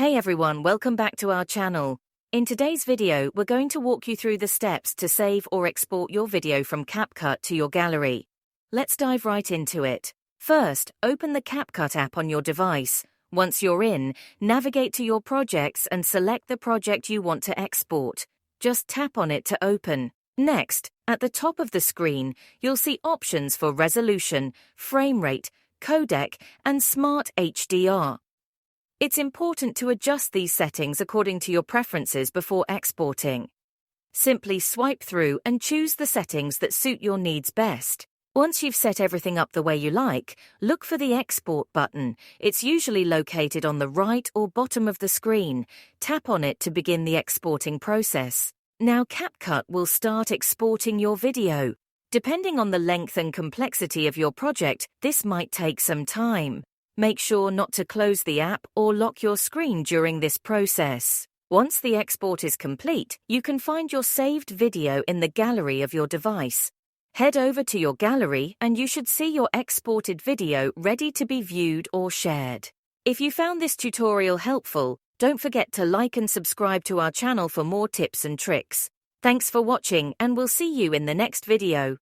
Hey everyone, welcome back to our channel. In today's video, we're going to walk you through the steps to save or export your video from CapCut to your gallery. Let's dive right into it. First, open the CapCut app on your device. Once you're in, navigate to your projects and select the project you want to export. Just tap on it to open. Next, at the top of the screen, you'll see options for resolution, frame rate, codec, and Smart HDR. It's important to adjust these settings according to your preferences before exporting. Simply swipe through and choose the settings that suit your needs best. Once you've set everything up the way you like, look for the Export button. It's usually located on the right or bottom of the screen. Tap on it to begin the exporting process. Now CapCut will start exporting your video. Depending on the length and complexity of your project, this might take some time. Make sure not to close the app or lock your screen during this process. Once the export is complete, you can find your saved video in the gallery of your device. Head over to your gallery and you should see your exported video ready to be viewed or shared. If you found this tutorial helpful, don't forget to like and subscribe to our channel for more tips and tricks. Thanks for watching, and we'll see you in the next video.